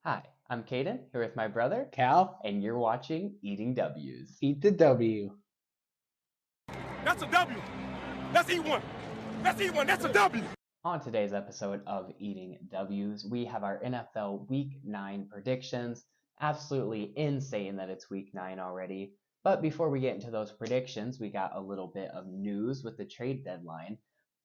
Hi, I'm Caden, here with my brother, Cal, and you're watching Eating W's. eat the W. That's a W. Let's eat one. Let's eat one. That's a W. On today's episode of Eating W's, we have our NFL Week 9 predictions. Absolutely insane that it's Week 9 already. But before we get into those predictions, we got a little bit of news with the trade deadline.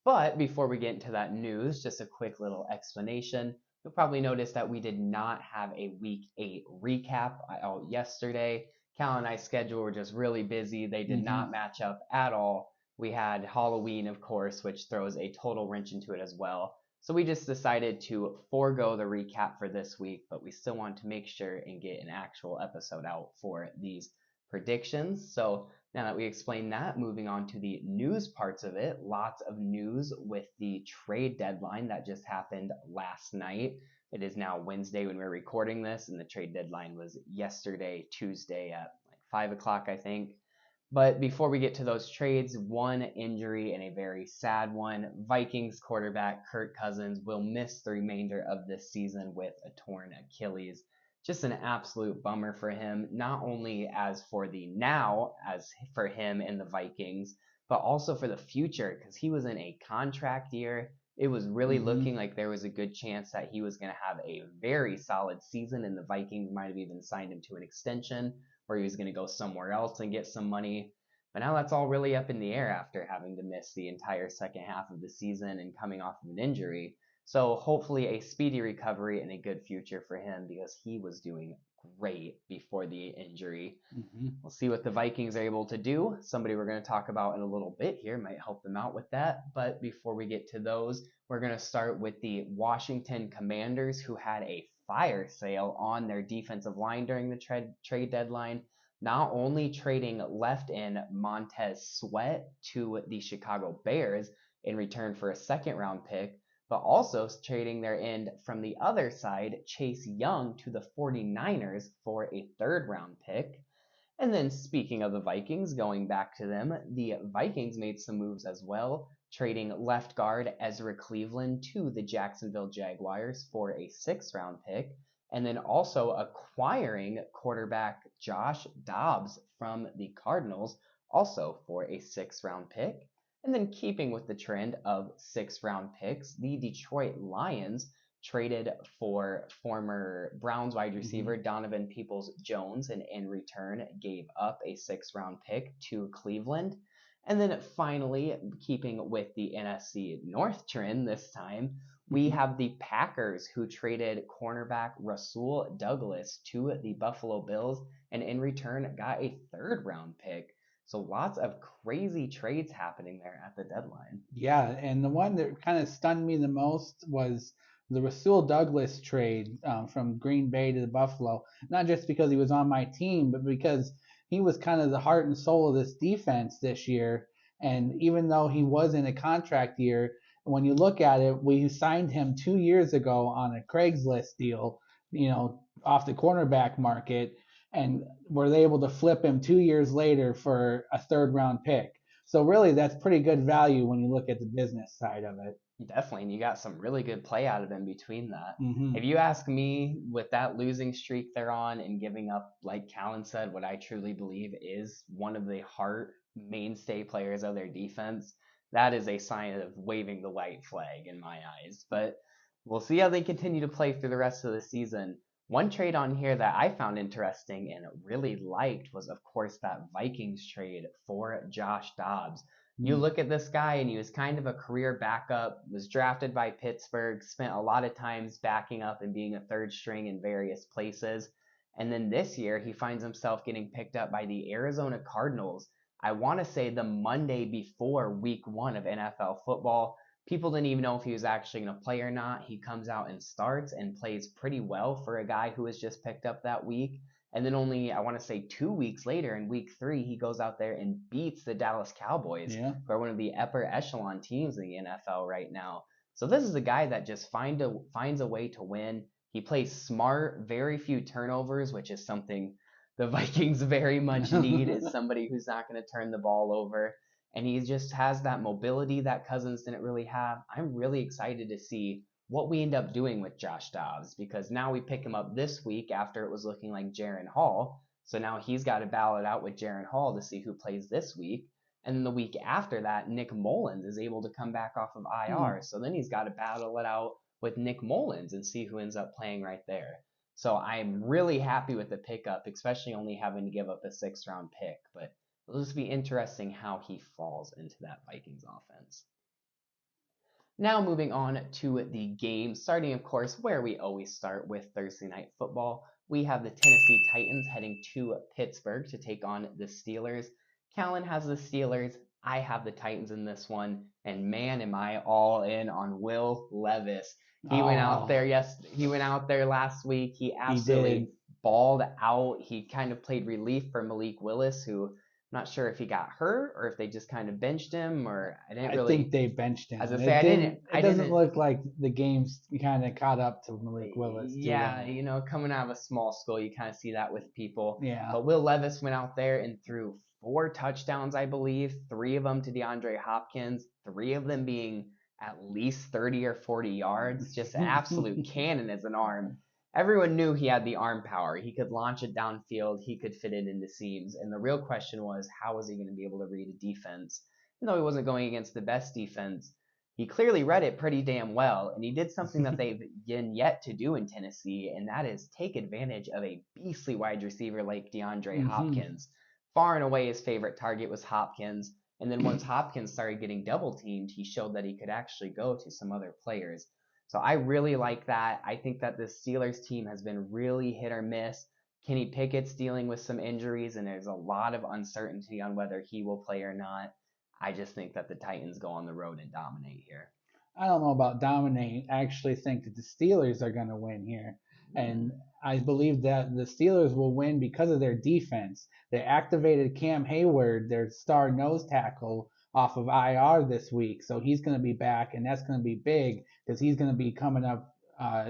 But before we get into that news, just a quick little explanation. You'll probably notice that we did not have a Week 8 recap out yesterday. Cal and I's schedule were just really busy. They did not match up at all. We had Halloween, of course, which throws a total wrench into it as well. So we just decided to forego the recap for this week, but we still want to make sure and get an actual episode out for these predictions. So now that we explained that, moving on to the news parts of it, lots of news with the trade deadline that just happened last night. It is now Wednesday when we're recording this, and the trade deadline was yesterday, Tuesday at like 5 o'clock, I think. But before we get to those trades, one injury and a very sad one. Vikings quarterback Kirk Cousins will miss the remainder of this season with a torn Achilles. Just an absolute bummer for him, not only as for the now, as for him and the Vikings, but also for the future, because he was in a contract year. It was really looking like there was a good chance that he was going to have a very solid season, and the Vikings might have even signed him to an extension where he was going to go somewhere else and get some money. But now that's all really up in the air after having to miss the entire second half of the season and coming off of an injury. So hopefully a speedy recovery and a good future for him because he was doing great before the injury. We'll see what the Vikings are able to do. Somebody we're going to talk about in a little bit here might help them out with that. But before we get to those, we're going to start with the Washington Commanders, who had a fire sale on their defensive line during the trade deadline, not only trading left end Montez Sweat to the Chicago Bears in return for a second round pick, but also trading their end from the other side, Chase Young, to the 49ers for a third round pick. And then speaking of the Vikings, going back to them, the Vikings made some moves as well, trading left guard Ezra Cleveland to the Jacksonville Jaguars for a sixth round pick, and then also acquiring quarterback Josh Dobbs from the Cardinals, also for a sixth round pick. And then keeping with the trend of sixth round picks, the Detroit Lions traded for former Browns wide receiver Donovan Peoples-Jones, and in return gave up a sixth round pick to Cleveland. And then finally, keeping with the NFC North trend this time, we have the Packers, who traded cornerback Rasul Douglas to the Buffalo Bills and in return got a third round pick. So lots of crazy trades happening there at the deadline. Yeah, and the one that kind of stunned me the most was the Rasul Douglas trade from Green Bay to the Buffalo. Not just because he was on my team, but because he was kind of the heart and soul of this defense this year. And even though he was in a contract year, when you look at it, we signed him 2 years ago on a Craigslist deal, off the cornerback market, and were able to flip him 2 years later for a third round pick. So really, that's pretty good value when you look at the business side of it. Definitely, and you got some really good play out of him between that. If Mm-hmm. you ask me, with that losing streak they're on and giving up, like Callan said, what I truly believe is one of the heart mainstay players of their defense, that is a sign of waving the white flag in my eyes. But we'll see how they continue to play through the rest of the season. One trade on here that I found interesting and really liked was, of course, that Vikings trade for Josh Dobbs. You look at this guy, and he was kind of a career backup, was drafted by Pittsburgh, spent a lot of times backing up and being a third string in various places. And then this year, he finds himself getting picked up by the Arizona Cardinals. I want to say the Monday before week 1 of NFL football. People didn't even know if he was actually going to play or not. He comes out and starts and plays pretty well for a guy who was just picked up that week. And then only, I want to say 2 weeks later in week 3, he goes out there and beats the Dallas Cowboys, Yeah. who are one of the upper echelon teams in the NFL right now. So this is a guy that just finds a way to win. He plays smart, very few turnovers, which is something the Vikings very much need, is somebody who's not going to turn the ball over. And he just has that mobility that Cousins didn't really have. I'm really excited to see what we end up doing with Josh Dobbs, because now we pick him up this week after it was looking like Jaron Hall. So now he's got to battle it out with Jaron Hall to see who plays this week. And then the week after that, Nick Mullins is able to come back off of IR. So then he's got to battle it out with Nick Mullins and see who ends up playing right there. So I'm really happy with the pickup, especially only having to give up a 6th-round pick. But it'll just be interesting how he falls into that Vikings offense. Now moving on to the game, starting of course where we always start with Thursday Night Football. We have the Tennessee Titans heading to Pittsburgh to take on the Steelers. Callan has the Steelers. I have the Titans in this one. And man, am I all in on Will Levis. He went out there he went out there last week. He absolutely balled out. He kind of played relief for Malik Willis, who I'm not sure if he got hurt or if they just kind of benched him, or I think they benched him. As I say, it doesn't look like the game's kind of caught up to Malik Willis. Yeah, coming out of a small school, you kind of see that with people. Yeah. But Will Levis went out there and threw 4 touchdowns, I believe, 3 of them to DeAndre Hopkins, 3 of them being at least 30 or 40 yards. Just an absolute cannon as an arm. Everyone knew he had the arm power. He could launch it downfield. He could fit it into seams. And the real question was, how was he going to be able to read a defense? Even though he wasn't going against the best defense, he clearly read it pretty damn well. And he did something that they've yet to do in Tennessee, and that is take advantage of a beastly wide receiver like DeAndre Hopkins. Far and away his favorite target was Hopkins. And then once Hopkins started getting double teamed, he showed that he could actually go to some other players. So I really like that. I think that this Steelers team has been really hit or miss. Kenny Pickett's dealing with some injuries, and there's a lot of uncertainty on whether he will play or not. I just think that the Titans go on the road and dominate here. I don't know about dominate. I actually think that the Steelers are going to win here. And I believe that the Steelers will win because of their defense. They activated Cam Hayward, their star nose tackle, off of IR this week. So he's going to be back, and that's going to be big because he's going to be coming up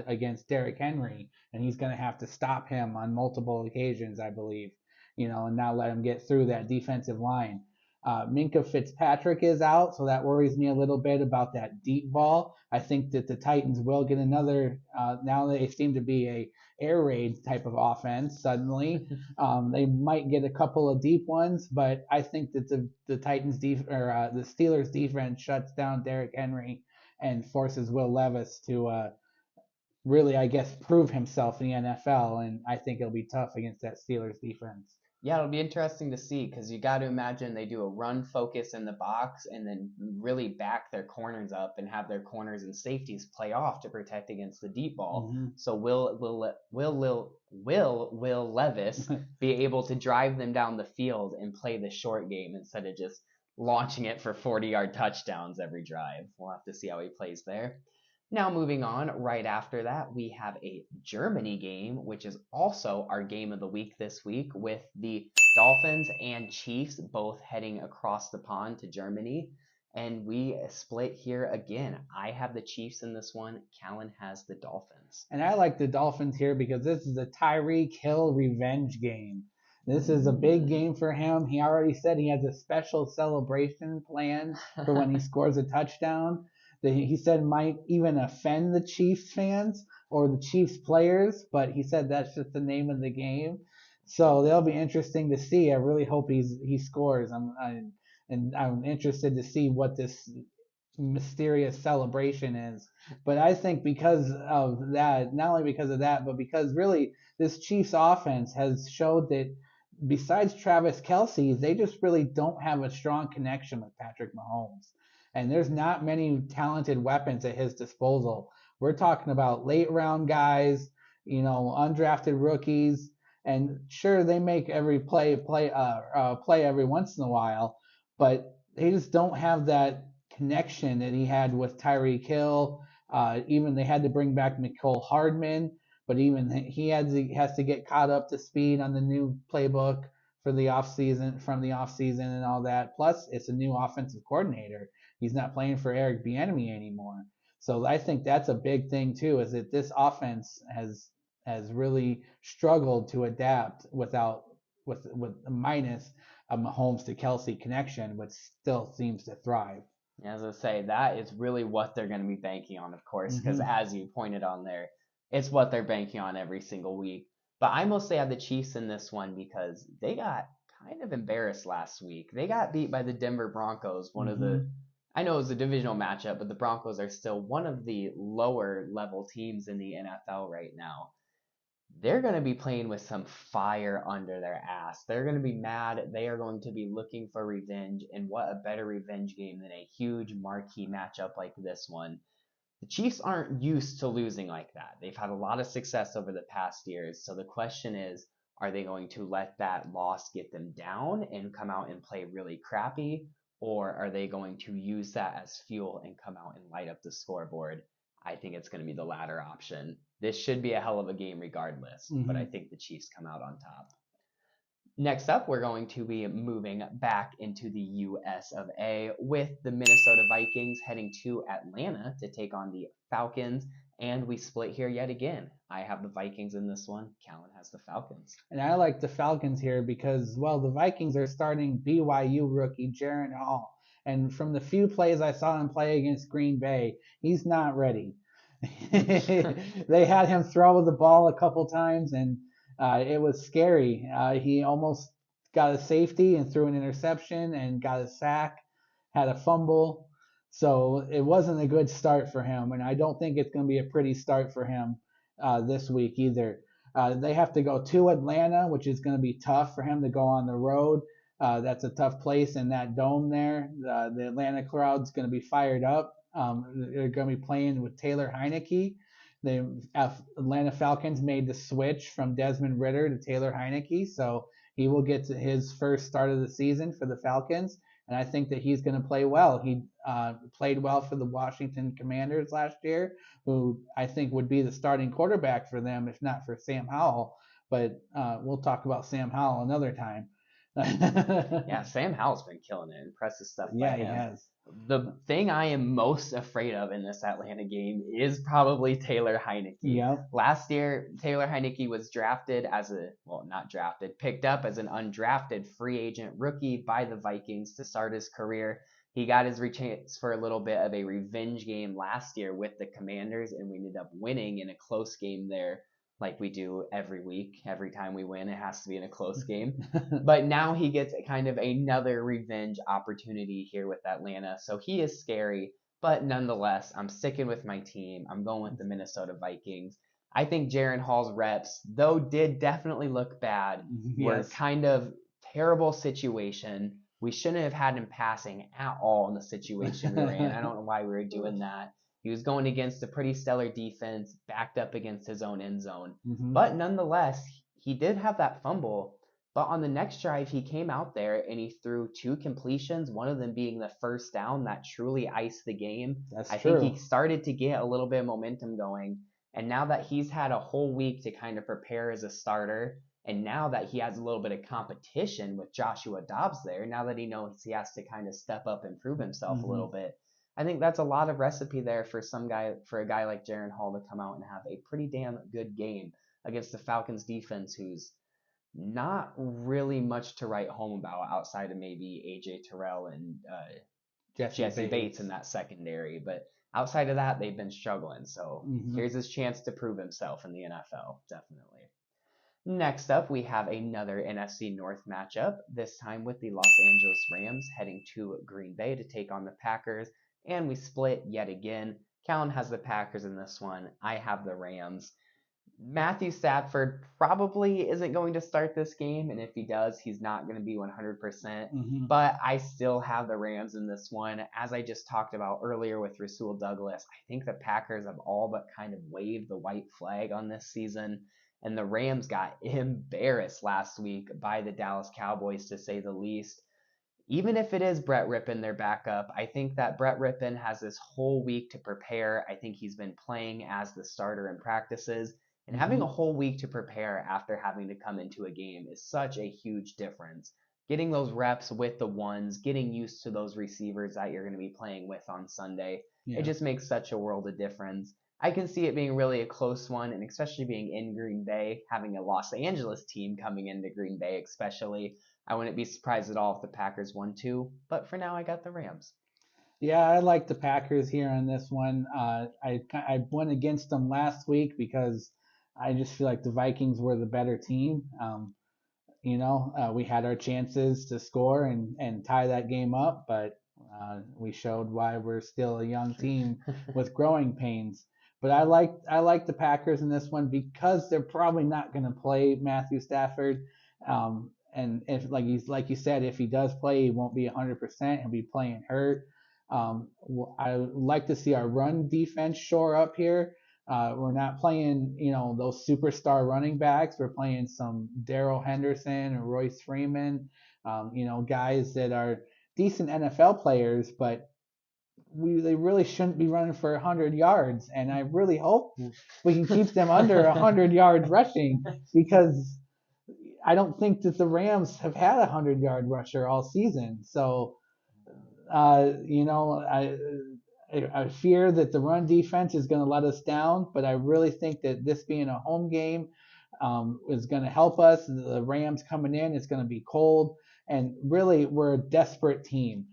against Derrick Henry, and he's going to have to stop him on multiple occasions, I believe, and not let him get through that defensive line. Minkah Fitzpatrick is out, so that worries me a little bit about that deep ball. I think that the Titans will get another, now they seem to be a air raid type of offense suddenly. They might get a couple of deep ones, but I think that the the Steelers defense shuts down Derrick Henry and forces Will Levis to really, I guess, prove himself in the NFL, and I think it'll be tough against that Steelers defense. Yeah, it'll be interesting to see because you got to imagine they do a run focus in the box and then really back their corners up and have their corners and safeties play off to protect against the deep ball. So will Levis be able to drive them down the field and play the short game instead of just launching it for 40-yard touchdowns every drive? We'll have to see how he plays there. Now moving on, right after that, we have a Germany game, which is also our game of the week this week, with the Dolphins and Chiefs both heading across the pond to Germany. And we split here again. I have the Chiefs in this one. Callan has the Dolphins. And I like the Dolphins here because this is a Tyreek Hill revenge game. This is a big game for him. He already said he has a special celebration planned for when he scores a touchdown that he said might even offend the Chiefs fans or the Chiefs players, but he said that's just the name of the game. So that'll be interesting to see. I really hope he scores. I'm interested to see what this mysterious celebration is. But I think because of that, not only because of that, but because really this Chiefs offense has showed that besides Travis Kelce, they just really don't have a strong connection with Patrick Mahomes. And there's not many talented weapons at his disposal. We're talking about late round guys, undrafted rookies, and sure they make every play every once in a while, but they just don't have that connection that he had with Tyreek Hill. Even they had to bring back Mecole Hardman, but even he has to get caught up to speed on the new playbook from the offseason and all that. Plus, it's a new offensive coordinator. He's not playing for Eric Bieniemy anymore. So I think that's a big thing too, is that this offense has really struggled to adapt with minus a Mahomes to Kelce connection, which still seems to thrive. As I say, that is really what they're going to be banking on, of course, because Hmm. as you pointed on there, it's what they're banking on every single week. But I mostly have the Chiefs in this one because they got kind of embarrassed last week. They got beat by the Denver Broncos, one of Hmm. the, I know it was a divisional matchup, but the Broncos are still one of the lower level teams in the NFL right now. They're going to be playing with some fire under their ass. They're going to be mad. They are going to be looking for revenge. And what a better revenge game than a huge marquee matchup like this one. The Chiefs aren't used to losing like that. They've had a lot of success over the past years. So the question is, are they going to let that loss get them down and come out and play really crappy? Or are they going to use that as fuel and come out and light up the scoreboard? I think it's going to be the latter option. This should be a hell of a game regardless, but I Hmm. think the Chiefs come out on top. Next up, we're going to be moving back into the US of A with the Minnesota Vikings heading to Atlanta to take on the Falcons. And we split here yet again. I have the Vikings in this one. Callan has the Falcons. And I like the Falcons here because, well, the Vikings are starting BYU rookie Jaron Hall. And from the few plays I saw him play against Green Bay, he's not ready. They had him throw the ball a couple times, and it was scary. He almost got a safety and threw an interception and got a sack, had a fumble. So it wasn't a good start for him, and I don't think it's going to be a pretty start for him this week either. They have to go to Atlanta, which is going to be tough for him to go on the road. That's a tough place in that dome there. The Atlanta crowd's going to be fired up. They're going to be playing with Taylor Heineke. The Atlanta Falcons made the switch from Desmond Ritter to Taylor Heineke, so he will get to his first start of the season for the Falcons, and I think that he's going to play well. He played well for the Washington Commanders last year, who I think would be the starting quarterback for them if not for Sam Howell. But we'll talk about Sam Howell another time. Yeah, Sam Howell's been killing it. Impressive stuff by Yeah, he him. has. The thing I am most afraid of in this Atlanta game is probably Taylor Heineke. Yep. Last year, Taylor Heineke was drafted as not drafted, picked up as an undrafted free agent rookie by the Vikings to start his career. He got his chance for a little bit of a revenge game last year with the Commanders, and we ended up winning in a close game there, like we do every week. Every time we win, it has to be in a close game. But now he gets kind of another revenge opportunity here with Atlanta. So he is scary, but nonetheless, I'm sticking with my team. I'm going with the Minnesota Vikings. I think Jaron Hall's reps, though did definitely look bad, were Yes. kind of terrible situation. We shouldn't have had him passing at all in the situation we were in. I don't know why we were doing that. He was going against a pretty stellar defense, backed up against his own end zone. Hmm. But nonetheless, he did have that fumble. But on the next drive, he came out there and he threw two completions, one of them being the first down that truly iced the game. That's I think he true. started to get a little bit of momentum going. And now that he's had a whole week to kind of prepare as a starter, and now that he has a little bit of competition with Joshua Dobbs there, now that he knows he has to kind of step up and prove himself a Hmm. little bit, I think that's a lot of recipe there for a guy like Jaron Hall to come out and have a pretty damn good game against the Falcons defense, who's not really much to write home about outside of maybe AJ Terrell and Jesse Bates in that secondary. But outside of that, they've been struggling. So Hmm. here's his chance to prove himself in the NFL, definitely. Next up, we have another NFC North matchup, this time with the Los Angeles Rams heading to Green Bay to take on the Packers. And we split yet again. Callan has the Packers in this one. I have the Rams. Matthew Stafford probably isn't going to start this game, and if he does, he's not going to be 100%. Hmm. But I still have the Rams in this one. As I just talked about earlier with Rasul Douglas, I think the Packers have all but kind of waved the white flag on this season, and the Rams got embarrassed last week by the Dallas Cowboys, to say the least. Even if it is Brett Rippon, their backup, I think that Brett Rippon has this whole week to prepare. I think he's been playing as the starter in practices, and having Hmm. a whole week to prepare after having to come into a game is such a huge difference. Getting those reps with the ones, getting used to those receivers that you're going to be playing with on Sunday, it Yeah. just makes such a world of difference. I can see it being really a close one, and especially being in Green Bay, having a Los Angeles team coming into Green Bay, especially. I wouldn't be surprised at all if the Packers won too, but for now I got the Rams. Yeah, I like the Packers here on this one. I went against them last week because I just feel like the Vikings were the better team. We had our chances to score and tie that game up, but we showed why we're still a young team with growing pains. But I like the Packers in this one because they're probably not going to play Matthew Stafford. And if like you said, if he does play, he won't be 100%. He'll be playing hurt. I like to see our run defense shore up here. We're not playing, those superstar running backs. We're playing some Darrell Henderson or Royce Freeman, guys that are decent NFL players, but they really shouldn't be running for 100 yards. And I really hope we can keep them under 100 yards rushing because I don't think that the Rams have had a 100-yard rusher all season. So, I fear that the run defense is going to let us down, but I really think that this being a home game is going to help us. The Rams coming in, it's going to be cold, and really we're a desperate team.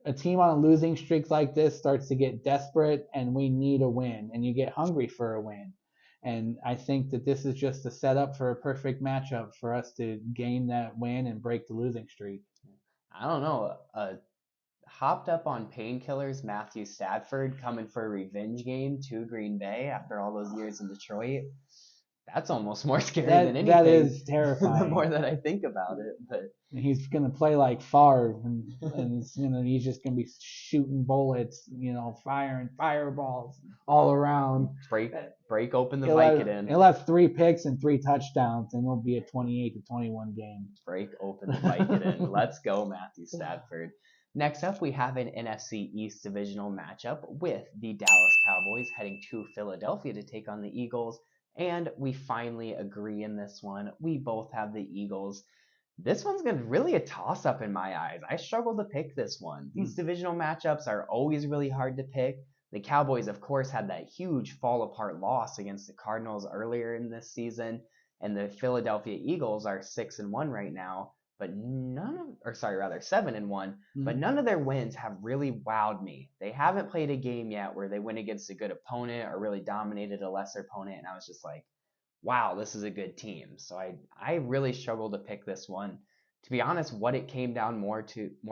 A team on a losing streak like this starts to get desperate, and we need a win, and you get hungry for a win. And I think that this is just a setup for a perfect matchup for us to gain that win and break the losing streak. I don't know. Hopped up on painkillers, Matthew Stafford coming for a revenge game to Green Bay after all those years in Detroit. That's almost more scary than anything. That is terrifying. The more that I think about it, but he's gonna play like Favre, and he's just gonna be shooting bullets, firing fireballs all around. Break open the Vicodin. He'll have 3 picks and 3 touchdowns, and it'll be a 28-21 game. Break open the Vicodin. Let's go, Matthew Stafford. Next up, we have an NFC East divisional matchup with the Dallas Cowboys heading to Philadelphia to take on the Eagles. And we finally agree in this one. We both have the Eagles. This one's going to really a toss-up in my eyes. I struggle to pick this one. These divisional matchups are always really hard to pick. The Cowboys, of course, had that huge fall-apart loss against the Cardinals earlier in this season. And the Philadelphia Eagles are 6-1 right now. But 7-1, but none of their wins have really wowed me. They haven't played a game yet where they went against a good opponent or really dominated a lesser opponent, and I was just like, wow, this is a good team. So I really struggled to pick this one. To be honest, what it came down more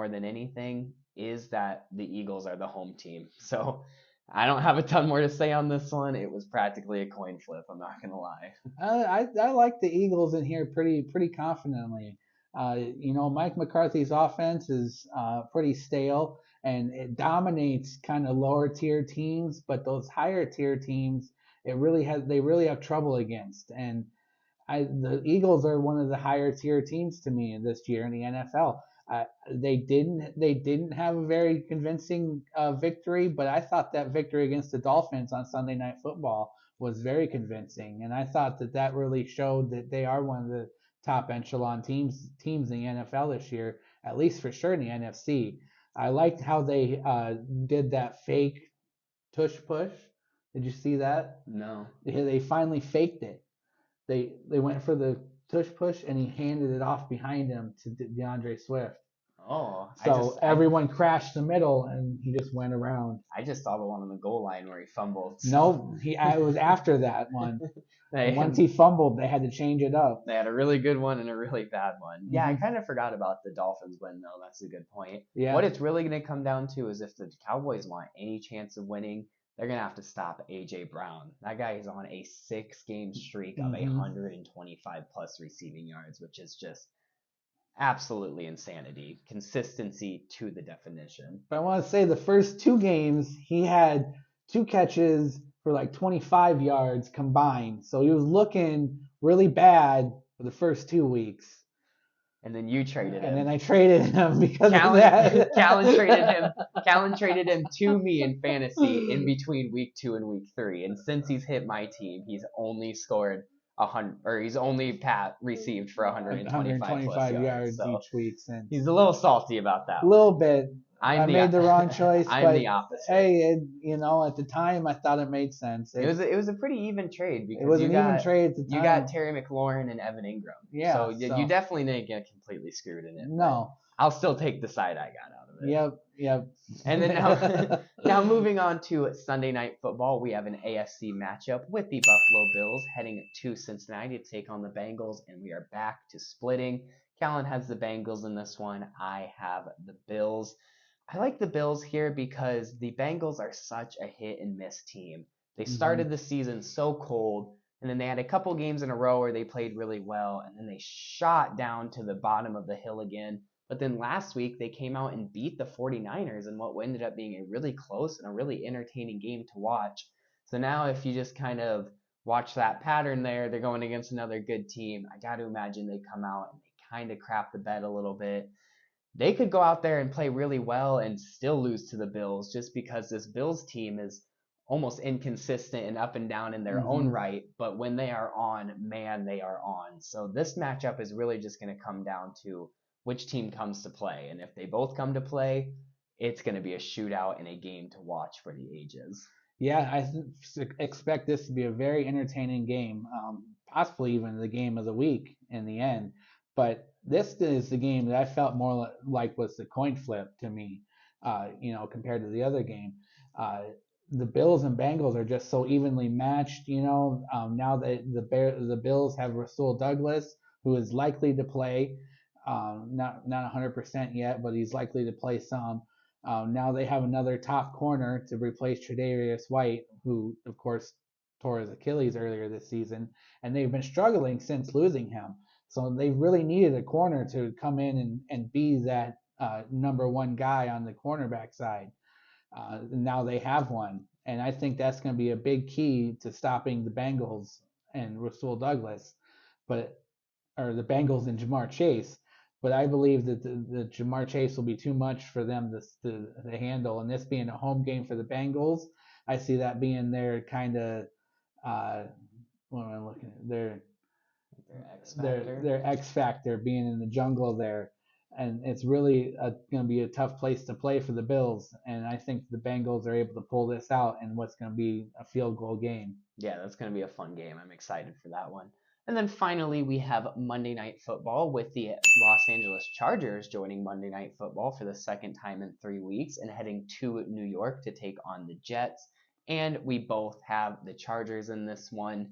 than anything is that the Eagles are the home team. So I don't have a ton more to say on this one. It was practically a coin flip, I'm not gonna lie. I like the Eagles in here pretty confidently. Mike McCarthy's offense is pretty stale, and it dominates kind of lower tier teams, but those higher tier teams, they really have trouble against. And the Eagles are one of the higher tier teams to me this year in the NFL. They didn't have a very convincing victory, but I thought that victory against the Dolphins on Sunday Night Football was very convincing, and I thought that really showed that they are one of the top echelon teams in the NFL this year, at least for sure in the NFC. I liked how they did that fake tush push. Did you see that? No. They finally faked it. They went for the tush push, and he handed it off behind him to DeAndre Swift. Oh. So everyone crashed the middle, and he just went around. I just saw the one on the goal line where he fumbled. No, it was after that one. Once he fumbled, they had to change it up. They had a really good one and a really bad one. Yeah, I kind of forgot about the Dolphins win, though. That's a good point. Yeah. What it's really going to come down to is if the Cowboys want any chance of winning, they're going to have to stop A.J. Brown. That guy is on a 6-game streak of 125-plus receiving yards, which is just absolutely insanity. Consistency to the definition. But I want to say the first 2 games, he had 2 catches for like 25 yards combined. So he was looking really bad for the first 2 weeks. And then you traded him. And then I traded him because of that. Callan traded him to me in fantasy in between week 2 and week 3. And since he's hit my team, he's only scored 100, or he's only received for 125 yards so each week since. He's a little salty about that. A little bit. I made the wrong choice. I'm the opposite. Hey, at the time I thought it made sense. It was a pretty even trade because it was even trade at the time. You got Terry McLaurin and Evan Ingram. Yeah. So you definitely didn't get completely screwed in it. No. I'll still take the side I got out of it. Yep. Yep. And then now moving on to Sunday Night Football, we have an AFC matchup with the Buffalo Bills heading to Cincinnati to take on the Bengals, and we are back to splitting. Callan has the Bengals in this one. I have the Bills. I like the Bills here because the Bengals are such a hit and miss team. They started the season so cold, and then they had a couple games in a row where they played really well, and then they shot down to the bottom of the hill again. But then last week, they came out and beat the 49ers in what ended up being a really close and a really entertaining game to watch. So now, if you just kind of watch that pattern there, they're going against another good team. I got to imagine they come out and they kind of crap the bed a little bit. They could go out there and play really well and still lose to the Bills just because this Bills team is almost inconsistent and up and down in their own right. But when they are on, man, they are on. So this matchup is really just going to come down to which team comes to play. And if they both come to play, it's going to be a shootout and a game to watch for the ages. Yeah, I expect this to be a very entertaining game, possibly even the game of the week in the end. But this is the game that I felt more like was the coin flip to me, compared to the other game. The Bills and Bengals are just so evenly matched. Now that the Bills have Rasul Douglas, who is likely to play, not 100% yet, but he's likely to play some. Now they have another top corner to replace Tre'Davious White, who of course tore his Achilles earlier this season, and they've been struggling since losing him. So they really needed a corner to come in and be that number one guy on the cornerback side. Now they have one, and I think that's going to be a big key to stopping the Bengals and Rasul Douglas, or the Bengals and Jamar Chase. But I believe that the Jamar Chase will be too much for them to handle, and this being a home game for the Bengals, I see that being their kind of what am I looking at? Their X factor being in the jungle there, and it's really going to be a tough place to play for the Bills. And I think the Bengals are able to pull this out in what's going to be a field goal game. Yeah, that's going to be a fun game. I'm excited for that one. And then finally, we have Monday Night Football with the Los Angeles Chargers joining Monday Night Football for the second time in 3 weeks and heading to New York to take on the Jets. And we both have the Chargers in this one.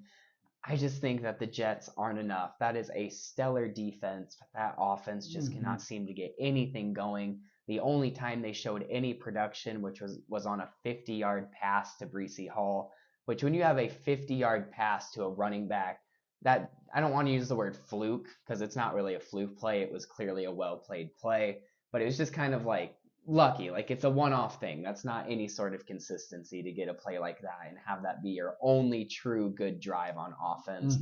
I just think that the Jets aren't enough. That is a stellar defense, but that offense just cannot seem to get anything going. The only time they showed any production, which was on a 50-yard pass to Breece Hall, which when you have a 50-yard pass to a running back, that I don't want to use the word fluke because it's not really a fluke play. It was clearly a well-played play, but it was just kind of like lucky. Like it's a one-off thing. That's not any sort of consistency to get a play like that and have that be your only true good drive on offense.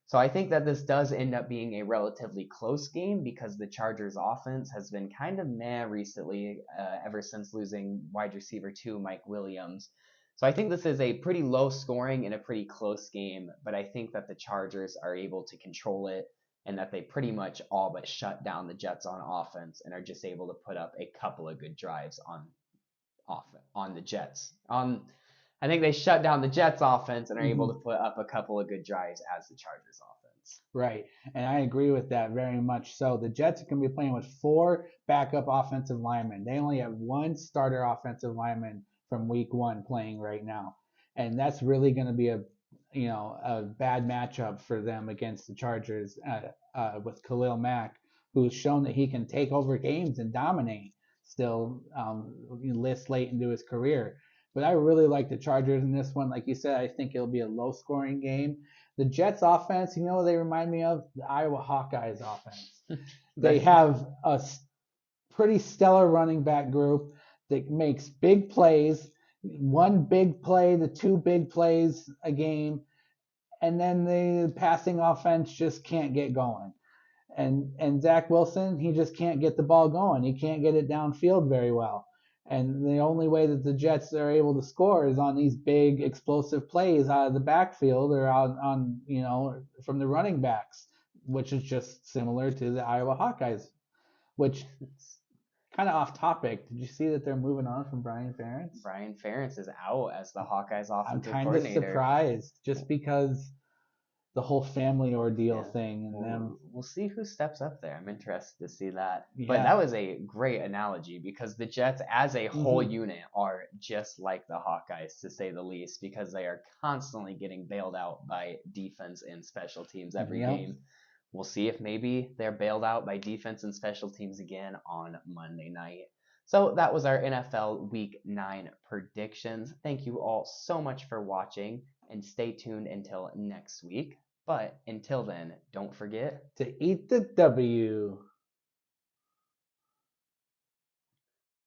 So I think that this does end up being a relatively close game because the Chargers offense has been kind of meh recently, ever since losing wide receiver 2 Mike Williams. So I think this is a pretty low scoring and a pretty close game, but I think that the Chargers are able to control it and that they pretty much all but shut down the Jets on offense and are just able to put up a couple of good drives on the Jets. I think they shut down the Jets offense and are able to put up a couple of good drives as the Chargers offense. Right, and I agree with that very much so. The Jets are going to be playing with 4 backup offensive linemen. They only have 1 starter offensive lineman from week 1 playing right now. And that's really going to be a bad matchup for them against the Chargers with Khalil Mack, who's shown that he can take over games and dominate still this late into his career. But I really like the Chargers in this one. Like you said, I think it'll be a low-scoring game. The Jets offense, they remind me of the Iowa Hawkeyes offense. They have a pretty stellar running back group that makes big plays, 1 big play to 2 big plays a game, and then the passing offense just can't get going. And Zach Wilson, he just can't get the ball going. He can't get it downfield very well. And the only way that the Jets are able to score is on these big explosive plays out of the backfield or on from the running backs, which is just similar to the Iowa Hawkeyes, which kind of off topic. Did you see that they're moving on from Brian Ferentz? Brian Ferentz is out as the Hawkeyes offensive coordinator. I'm kind of surprised just because the whole family ordeal Yeah. thing, and them. We'll see who steps up there. I'm interested to see that. But Yeah. that was a great analogy because the Jets as a whole Mhm. unit are just like the Hawkeyes, to say the least, because they are constantly getting bailed out by defense and special teams every Yep. game. We'll see if maybe they're bailed out by defense and special teams again on Monday night. So that was our NFL Week 9 predictions. Thank you all so much for watching, and stay tuned until next week. But until then, don't forget To eat the W.